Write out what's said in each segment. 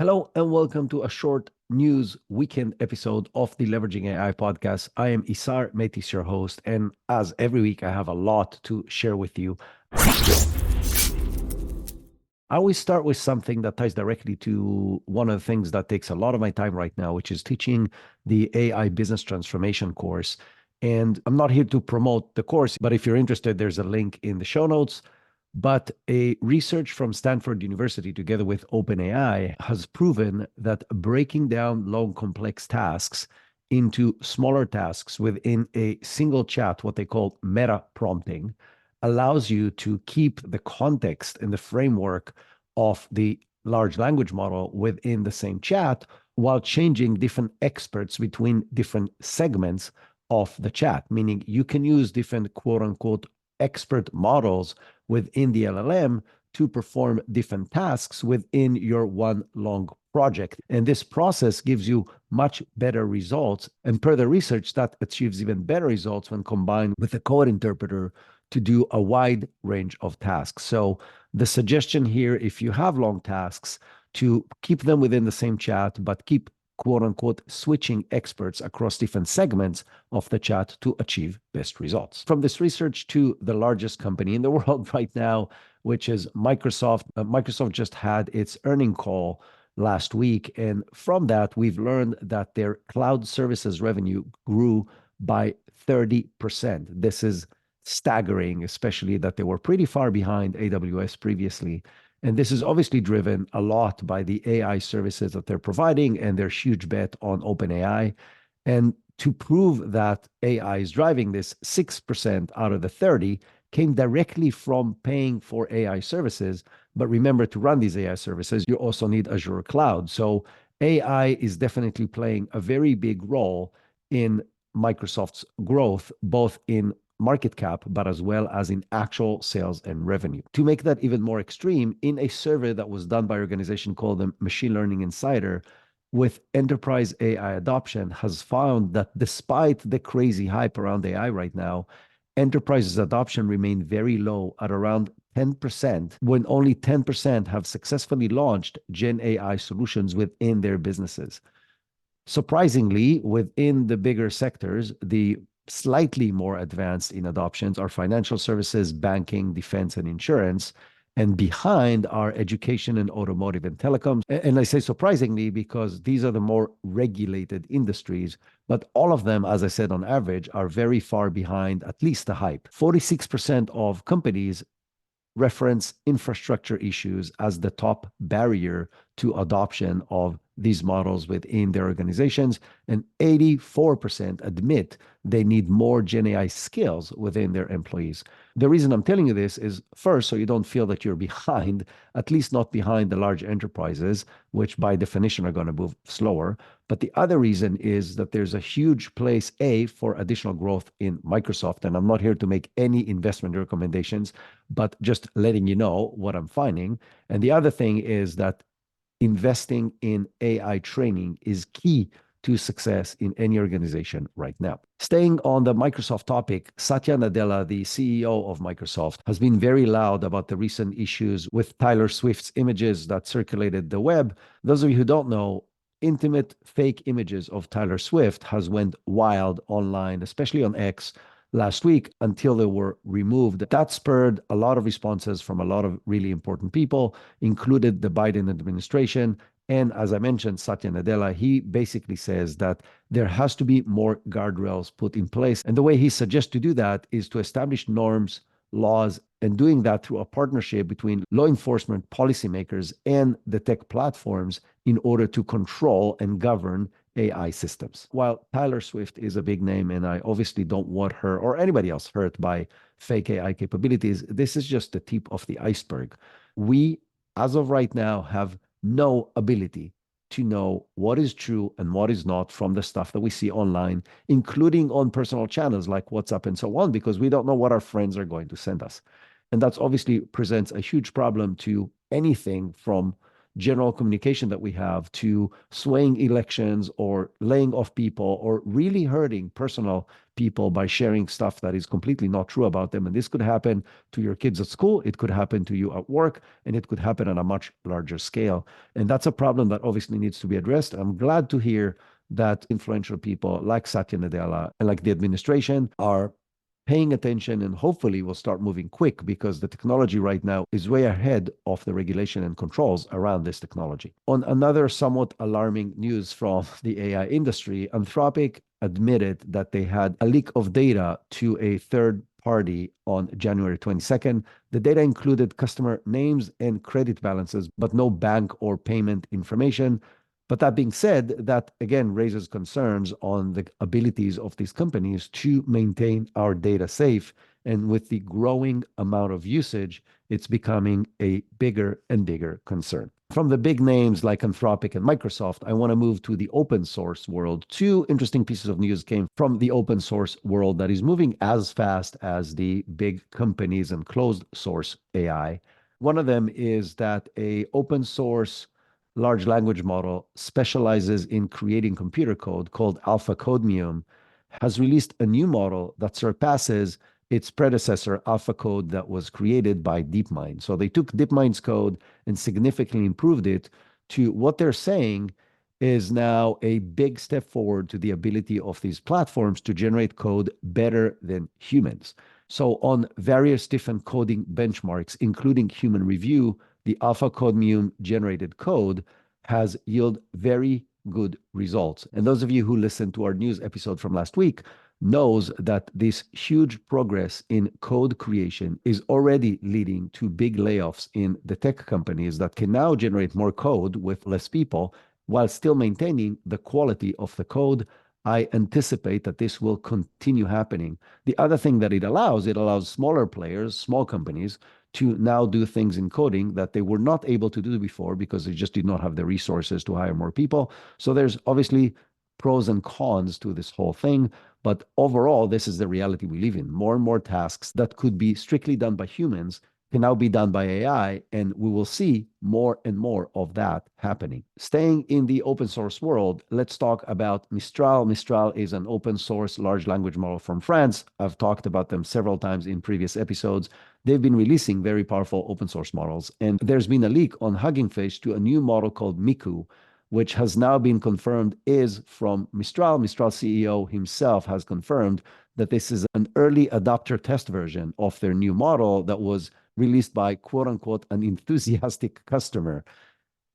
Hello and welcome to a short news weekend episode of the Leveraging AI podcast. I am Isar Metis, your host, and as every week, I have a lot to share with you. I always start with something that ties directly to one of the things that takes a lot of my time right now, which is teaching the AI business transformation course. And I'm not here to promote the course, but if you're interested, there's a link in the show notes. But a research from Stanford University, together with OpenAI, has proven that breaking down long, complex tasks into smaller tasks within a single chat, what they call meta prompting, allows you to keep the context and the framework of the large language model within the same chat while changing different experts between different segments of the chat, meaning you can use different quote unquote expert models within the LLM to perform different tasks within your one long project. And this process gives you much better results. And per the research, that achieves even better results when combined with a code interpreter to do a wide range of tasks. So the suggestion here, if you have long tasks, to keep them within the same chat, but keep quote unquote switching experts across different segments of the chat to achieve best results. From this research to the largest company in the world right now, which is Microsoft. Microsoft just had its earning call last week. And from that, we've learned that their cloud services revenue grew by 30%. This is staggering, especially that they were pretty far behind AWS previously. And this is obviously driven a lot by the AI services that they're providing and their huge bet on OpenAI. And to prove that AI is driving this, 6% out of the 30 came directly from paying for AI services. But remember, to run these AI services, you also need Azure Cloud. So AI is definitely playing a very big role in Microsoft's growth, both in market cap, but as well as in actual sales and revenue. To make that even more extreme, in a survey that was done by an organization called the Machine Learning Insider, with enterprise AI adoption, has found that despite the crazy hype around AI right now, enterprises adoption remain very low at around 10%, when only 10% have successfully launched Gen AI solutions within their businesses. Surprisingly, within the bigger sectors, the slightly more advanced in adoptions are financial services, banking, defense, and insurance. And behind are education and automotive and telecoms. And I say surprisingly because these are the more regulated industries, but all of them, as I said, on average, are very far behind at least the hype. 46% of companies reference infrastructure issues as the top barrier to adoption of these models within their organizations, and 84% admit they need more Gen AI skills within their employees. The reason I'm telling you this is, first, so you don't feel that you're behind, at least not behind the large enterprises, which by definition are going to move slower. But the other reason is that there's a huge place, A, for additional growth in Microsoft. And I'm not here to make any investment recommendations, but just letting you know what I'm finding. And the other thing is that investing in AI training is key to success in any organization right now. Staying on the Microsoft topic, Satya Nadella, the CEO of Microsoft, has been very loud about the recent issues with Taylor Swift's images that circulated the web. Those of you who don't know, intimate fake images of Taylor Swift has went wild online, especially on X, last week until they were removed. That spurred a lot of responses from a lot of really important people, included the Biden administration. And as I mentioned, Satya Nadella, he basically says that there has to be more guardrails put in place. And the way he suggests to do that is to establish norms, laws, and doing that through a partnership between law enforcement, policymakers, and the tech platforms in order to control and govern AI systems. While Taylor Swift is a big name, and I obviously don't want her or anybody else hurt by fake AI capabilities, this is just the tip of the iceberg. We, as of right now, have no ability to know what is true and what is not from the stuff that we see online, including on personal channels like WhatsApp and so on, because we don't know what our friends are going to send us. And that's obviously presents a huge problem to anything from general communication that we have to swaying elections or laying off people or really hurting personal people by sharing stuff that is completely not true about them. And this could happen to your kids at school, it could happen to you at work, and it could happen on a much larger scale. And that's a problem that obviously needs to be addressed. I'm glad to hear that influential people like Satya Nadella and like the administration are paying attention and hopefully will start moving quick because the technology right now is way ahead of the regulation and controls around this technology. On another somewhat alarming news from the AI industry, Anthropic admitted that they had a leak of data to a third party on January 22nd. The data included customer names and credit balances, but no bank or payment information. But that being said, that again raises concerns on the abilities of these companies to maintain our data safe. And with the growing amount of usage, it's becoming a bigger and bigger concern. From the big names like Anthropic and Microsoft, I want to move to the open source world. Two interesting pieces of news came from the open source world that is moving as fast as the big companies and closed source AI. One of them is that a open source large language model specializes in creating computer code called Alpha Codemium has released a new model that surpasses its predecessor AlphaCode that was created by DeepMind. So they took DeepMind's code and significantly improved it to what they're saying is now a big step forward to the ability of these platforms to generate code better than humans. So on various different coding benchmarks, including human review, the Alpha Codemium generated code has yielded very good results. And those of you who listened to our news episode from last week knows that this huge progress in code creation is already leading to big layoffs in the tech companies that can now generate more code with less people while still maintaining the quality of the code. I anticipate that this will continue happening. The other thing that it allows smaller players, small companies, to now do things in coding that they were not able to do before because they just did not have the resources to hire more people. So there's obviously pros and cons to this whole thing. But overall, this is the reality we live in. More and more tasks that could be strictly done by humans can now be done by AI, and we will see more and more of that happening. Staying in the open source world, let's talk about Mistral. Mistral is an open source large language model from France. I've talked about them several times in previous episodes. They've been releasing very powerful open source models, and there's been a leak on Hugging Face to a new model called Miku, which has now been confirmed is from Mistral. Mistral CEO himself has confirmed that this is an early adopter test version of their new model that was released by quote unquote an enthusiastic customer.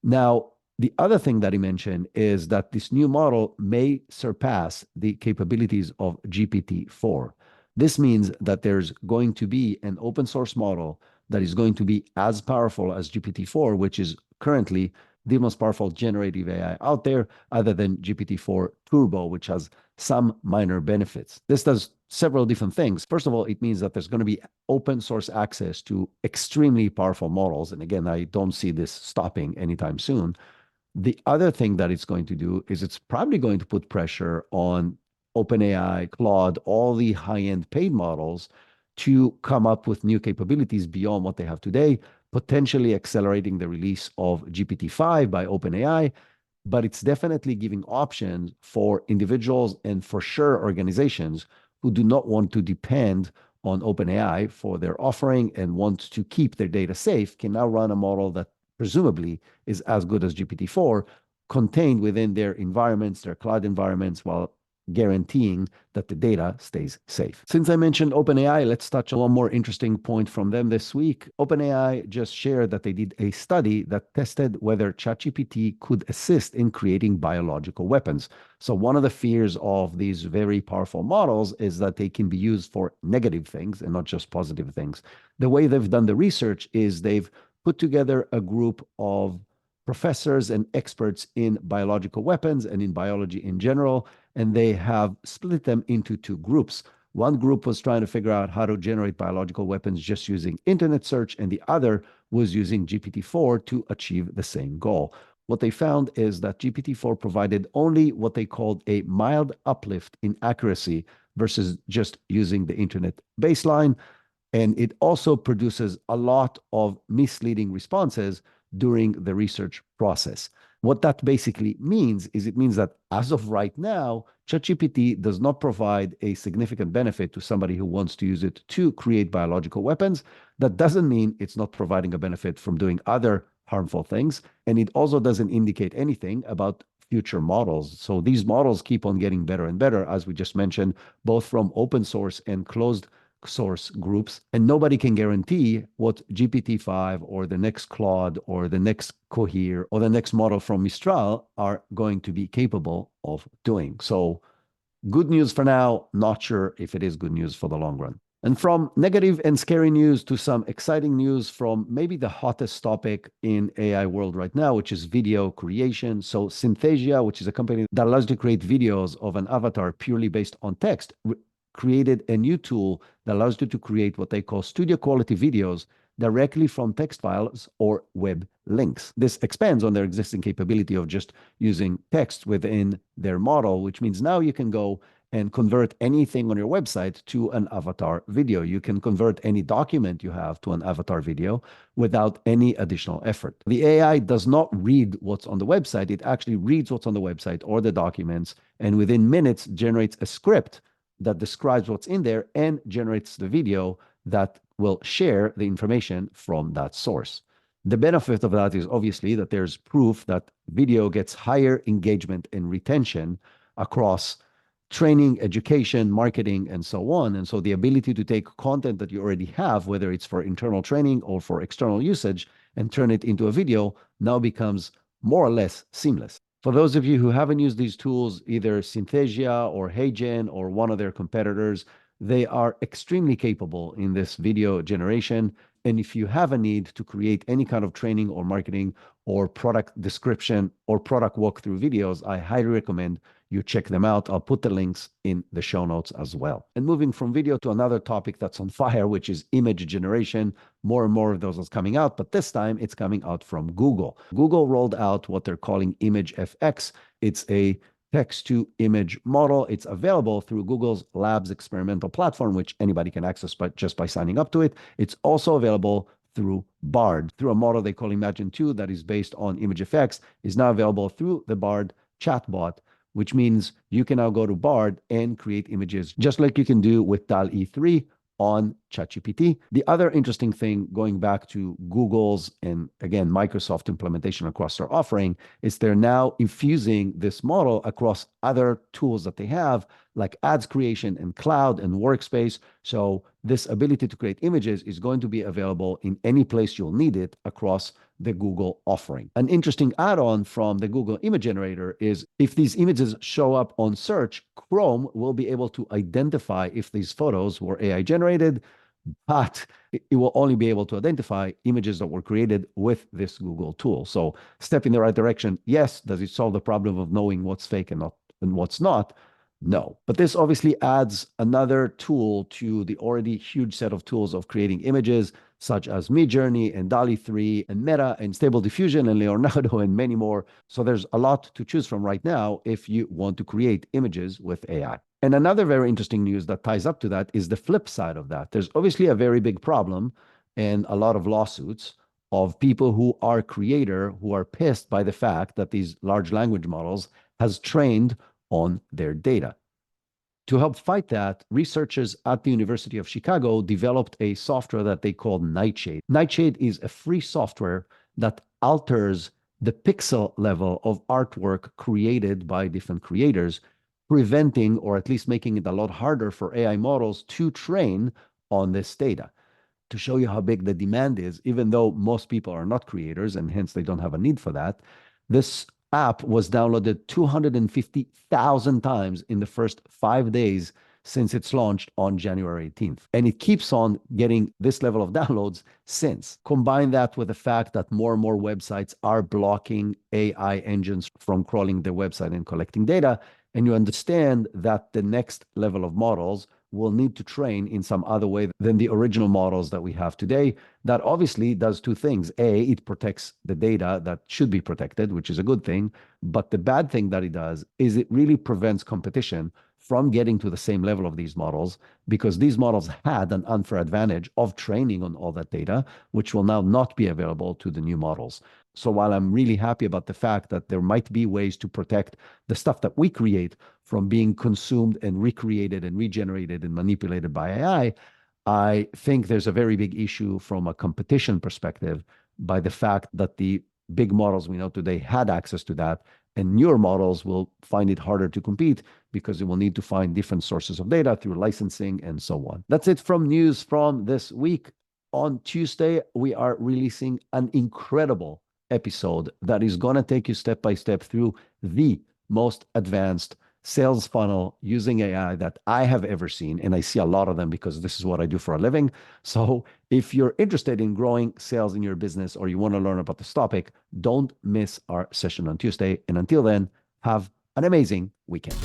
Now, the other thing that he mentioned is that this new model may surpass the capabilities of GPT-4. This means that there's going to be an open source model that is going to be as powerful as GPT-4, which is currently the most powerful generative AI out there, other than GPT-4 Turbo, which has some minor benefits. This does several different things. First of all, it means that there's going to be open source access to extremely powerful models. And again, I don't see this stopping anytime soon. The other thing that it's going to do is it's probably going to put pressure on OpenAI, Claude, all the high-end paid models to come up with new capabilities beyond what they have today, potentially accelerating the release of GPT-5 by OpenAI. But it's definitely giving options for individuals and for sure organizations who do not want to depend on OpenAI for their offering and want to keep their data safe can now run a model that presumably is as good as GPT-4 contained within their environments, their cloud environments, while guaranteeing that the data stays safe. Since I mentioned OpenAI, let's touch on one more interesting point from them this week. OpenAI just shared that they did a study that tested whether ChatGPT could assist in creating biological weapons. So one of the fears of these very powerful models is that they can be used for negative things and not just positive things. The way they've done the research is they've put together a group of professors and experts in biological weapons and in biology in general, and they have split them into two groups. One group was trying to figure out how to generate biological weapons just using internet search, and the other was using GPT-4 to achieve the same goal. What they found is that GPT-4 provided only what they called a mild uplift in accuracy versus just using the internet baseline. And it also produces a lot of misleading responses during the research process. What that basically means is it means that as of right now, ChatGPT does not provide a significant benefit to somebody who wants to use it to create biological weapons. That doesn't mean it's not providing a benefit from doing other harmful things. And it also doesn't indicate anything about future models. So these models keep on getting better and better, as we just mentioned, both from open source and closed source groups, and nobody can guarantee what GPT-5 or the next Claude or the next Cohere or the next model from Mistral are going to be capable of doing. So good news for now, not sure if it is good news for the long run. And from negative and scary news to some exciting news from maybe the hottest topic in AI world right now, which is video creation. So Synthesia, which is a company that allows you to create videos of an avatar purely based on text, created a new tool that allows you to create what they call studio quality videos directly from text files or web links. This expands on their existing capability of just using text within their model, which means now you can go and convert anything on your website to an avatar video. You can convert any document you have to an avatar video without any additional effort. The AI does not read what's on the website. It actually reads what's on the website or the documents, and within minutes generates a script that describes what's in there and generates the video that will share the information from that source. The benefit of that is obviously that there's proof that video gets higher engagement and retention across training, education, marketing, and so on. And so the ability to take content that you already have, whether it's for internal training or for external usage, and turn it into a video now becomes more or less seamless. For those of you who haven't used these tools, either Synthesia or HeyGen or one of their competitors, they are extremely capable in this video generation. And if you have a need to create any kind of training or marketing or product description or product walkthrough videos, I highly recommend you check them out. I'll put the links in the show notes as well. And moving from video to another topic that's on fire, which is image generation. More and more of those is coming out, but this time it's coming out from Google. Google rolled out what they're calling Image FX. It's a text to image model. It's available through Google's Labs experimental platform, which anybody can access just by signing up to it. It's also available through Bard, through a model they call Imagine 2 that is based on ImageFX, is now available through the Bard chatbot, which means you can now go to Bard and create images just like you can do with DALL-E 3 on ChatGPT. The other interesting thing, going back to Google's and again Microsoft implementation across their offering, is they're now infusing this model across other tools that they have, like ads creation and cloud and workspace. So this ability to create images is going to be available in any place you'll need it across the Google offering. An interesting add-on from the Google image generator is if these images show up on search, Chrome will be able to identify if these photos were AI generated, but it will only be able to identify images that were created with this Google tool. So step in the right direction. Yes. Does it solve the problem of knowing what's fake and what's not? No. But this obviously adds another tool to the already huge set of tools of creating images, such as Midjourney and DALL-E 3 and Meta and Stable Diffusion and Leonardo and many more. So there's a lot to choose from right now if you want to create images with AI. And another very interesting news that ties up to that is the flip side of that. There's obviously a very big problem and a lot of lawsuits of people who are who are pissed by the fact that these large language models has trained on their data. To help fight that, researchers at the University of Chicago developed a software that they call Nightshade. Nightshade is a free software that alters the pixel level of artwork created by different creators, preventing or at least making it a lot harder for AI models to train on this data. To show you how big the demand is, even though most people are not creators and hence they don't have a need for that, this app was downloaded 250,000 times in the first 5 days since its launched on January 18th. And it keeps on getting this level of downloads since. Combine that with the fact that more and more websites are blocking AI engines from crawling their website and collecting data, and you understand that the next level of models will need to train in some other way than the original models that we have today. That obviously does two things. A, it protects the data that should be protected, which is a good thing. But the bad thing that it does is it really prevents competition from getting to the same level of these models because these models had an unfair advantage of training on all that data, which will now not be available to the new models. So while I'm really happy about the fact that there might be ways to protect the stuff that we create from being consumed and recreated and regenerated and manipulated by AI, I think there's a very big issue from a competition perspective by the fact that the big models we know today had access to that, and newer models will find it harder to compete because it will need to find different sources of data through licensing and so on. That's it from news from this week. On Tuesday, we are releasing an incredible episode that is going to take you step by step through the most advanced sales funnel using AI that I have ever seen. And I see a lot of them because this is what I do for a living. So if you're interested in growing sales in your business or you want to learn about this topic, don't miss our session on Tuesday. And until then, have an amazing weekend.